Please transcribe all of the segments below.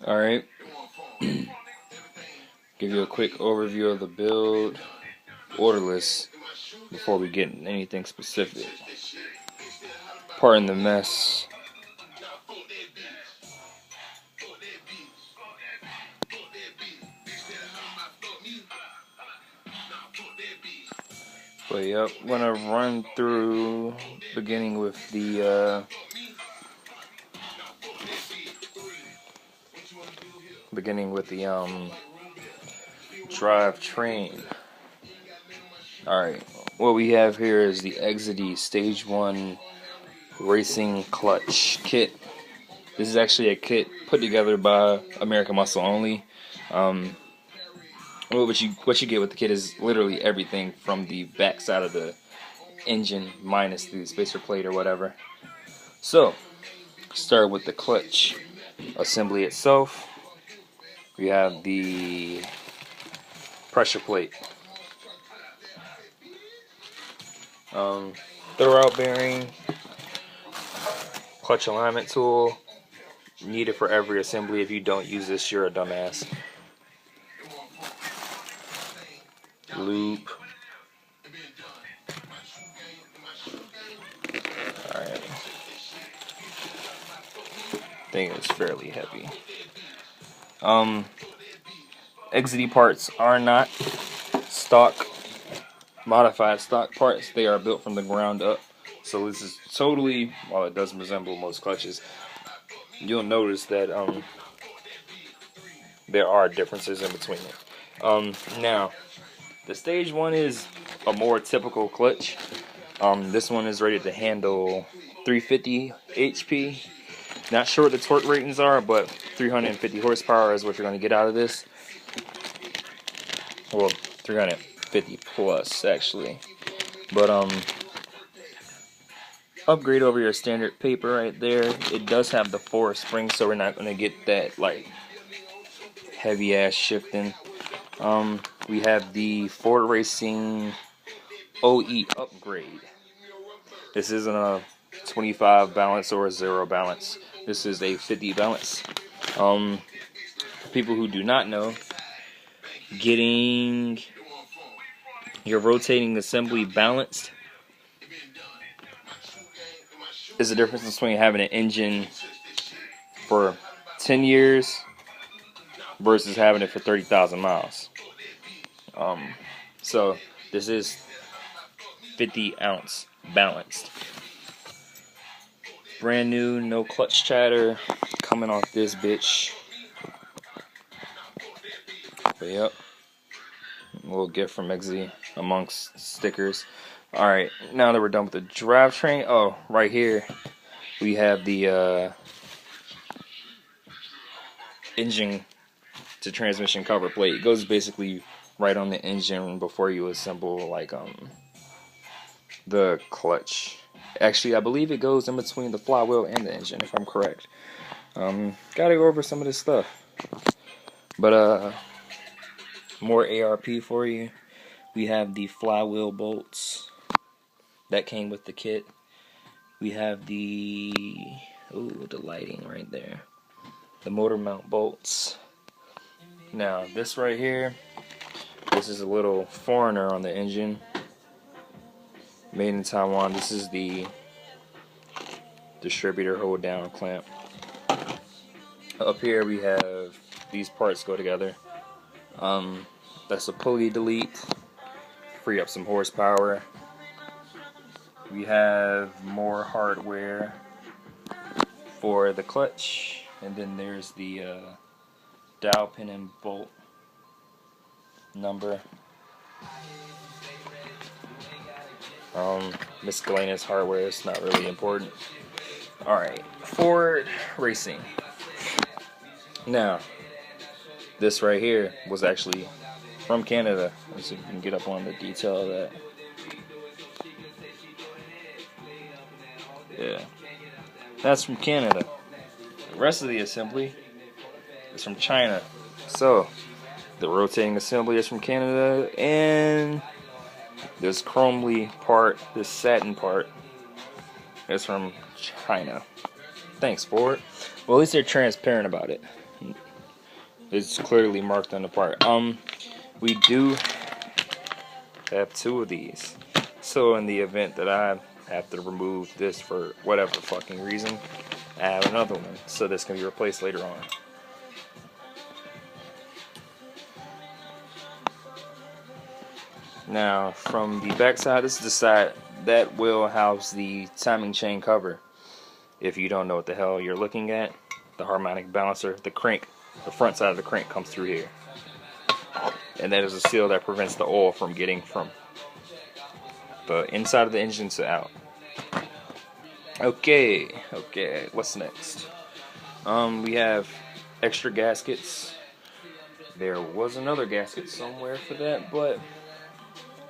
Alright, give you a quick overview of the build order list before we get into anything specific. Pardon the mess. But yep, I'm gonna run through beginning with the drivetrain. Alright, what we have here is the Injected Stage 1 Racing Clutch Kit. This is actually a kit put together by American Muscle only. What you get with the kit is literally everything from the back side of the engine minus the spacer plate or whatever. So, start with the clutch assembly itself. We have the pressure plate, throwout bearing, clutch alignment tool, needed for every assembly. If you don't use this, you're a dumbass. Loop. Alright. I think it's fairly heavy. Exity parts are not stock, modified stock parts. They are built from the ground up. So this is totally, while it does resemble most clutches, you'll notice that there are differences in between it. Now, the stage 1 is a more typical clutch. This one is rated to handle 350 HP. Not sure what the torque ratings are, but 350 horsepower is what you're going to get out of this. Well, 350 plus actually. But upgrade over your standard paper right there. It does have the 4 springs, so we're not going to get that like heavy ass shifting. We have the Ford Racing OE upgrade. This isn't a 25 balance or a 0 balance. This is a 50 balance. People who do not know, getting your rotating assembly balanced is the difference between having an engine for 10 years versus having it for 30,000 miles. So this is 50 ounce balanced. Brand new, no clutch chatter coming off this bitch. But yep, a little gift from Exy amongst stickers. Alright, now that we're done with the drivetrain, oh, right here we have the engine to transmission cover plate. It goes basically right on the engine before you assemble like the clutch. Actually, I believe it goes in between the flywheel and the engine, if I'm correct. Gotta go over some of this stuff. But more ARP for you. We have the flywheel bolts that came with the kit. We have the lighting right there. The motor mount bolts. Now this right here, this is a little foreigner on the engine. Made in Taiwan. This is the distributor hold down clamp. Up here we have these parts go together. That's a pulley delete, free up some horsepower. We have more hardware for the clutch, and then there's the dowel pin and bolt number. Miscellaneous hardware is not really important. Alright, Ford Racing. Now, this right here was actually from Canada. Let's see if we can get up on the detail of that. Yeah, that's from Canada. The rest of the assembly is from China. So, the rotating assembly is from Canada, and this chromely part, this satin part, is from China. Thanks, Ford. Well, at least they're transparent about it. It's clearly marked on the part. We do have 2 of these. So in the event that I have to remove this for whatever fucking reason, I have another one. So this can be replaced later on. Now, from the back side, this is the side that will house the timing chain cover. If you don't know what the hell you're looking at, the harmonic balancer, the crank, the front side of the crank comes through here. And that is a seal that prevents the oil from getting from the inside of the engine to out. Okay, what's next? We have extra gaskets. There was another gasket somewhere for that, but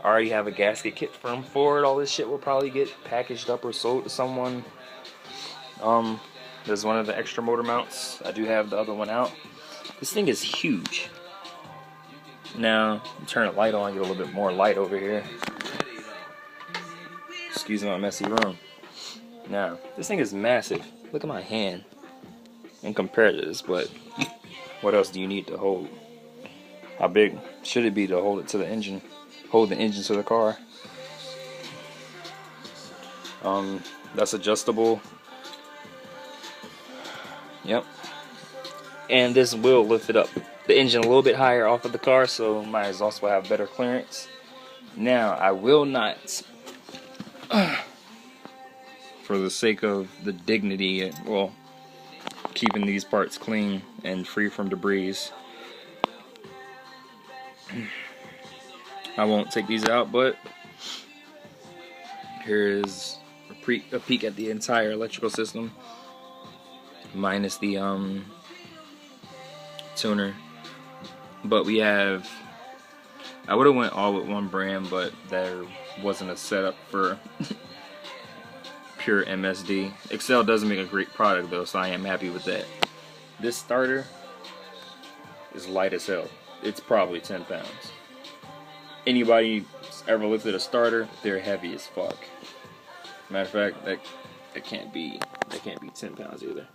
I already have a gasket kit from Ford. All this shit will probably get packaged up or sold to someone. There's one of the extra motor mounts. I do have the other one out. This thing is huge. Now, turn the light on, get a little bit more light over here. Excuse my messy room. Now, this thing is massive. Look at my hand. And compare to this, but what else do you need to hold? How big should it be to hold it to the engine? Hold the engine to the car. That's adjustable. Yep. And this will lift it up the engine a little bit higher off of the car, so my exhaust will have better clearance. Now, I will not, for the sake of the dignity, well, keeping these parts clean and free from debris, I won't take these out, but here is a peek at the entire electrical system, minus the tuner. But we have, I would have went all with one brand, but there wasn't a setup for pure MSD. Excel does make a great product though, so I am happy with that. This starter is light as hell. It's probably 10 pounds. Anybody ever lifted a starter, they're heavy as fuck. Matter of fact, that can't be 10 pounds either.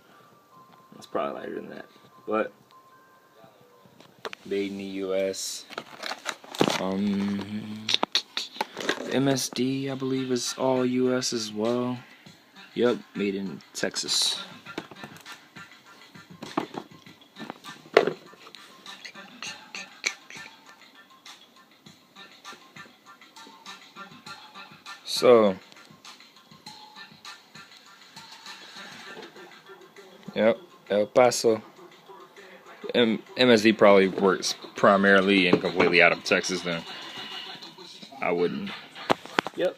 It's probably lighter than that. But made in the US. MSD, I believe, is all US as well. Yep, made in Texas. So, yep, El Paso. MSD probably works primarily and completely out of Texas then. I wouldn't. Yep.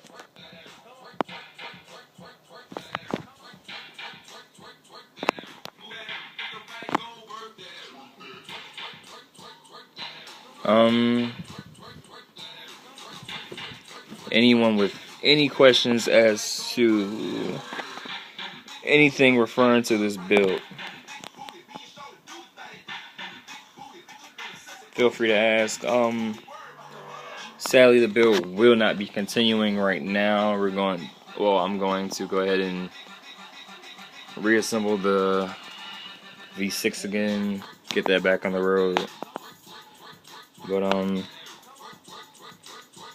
Anyone with any questions as to anything referring to this build, feel free to ask. Sadly, the build will not be continuing right now. I'm going to go ahead and reassemble the V6 again, get that back on the road.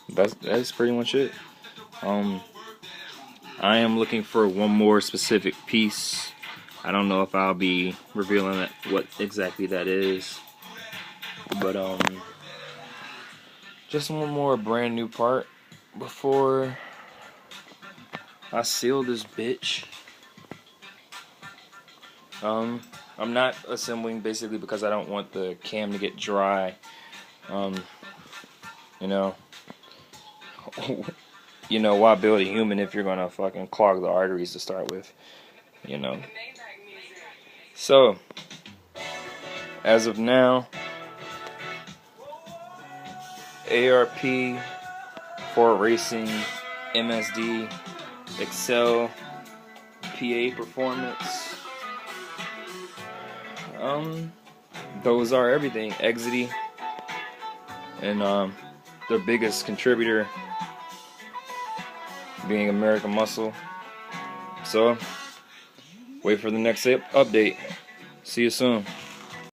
But that's pretty much it. I am looking for one more specific piece. I don't know if I'll be revealing what exactly that is, but just one more brand new part before I seal this bitch. I'm not assembling basically because I don't want the cam to get dry. Why build a human if you're gonna fucking clog the arteries to start with, So, as of now, ARP, Ford Racing, MSD, Excel, PA Performance, those are everything. Exidy, and their biggest contributor being American Muscle. So, wait for the next update. See you soon.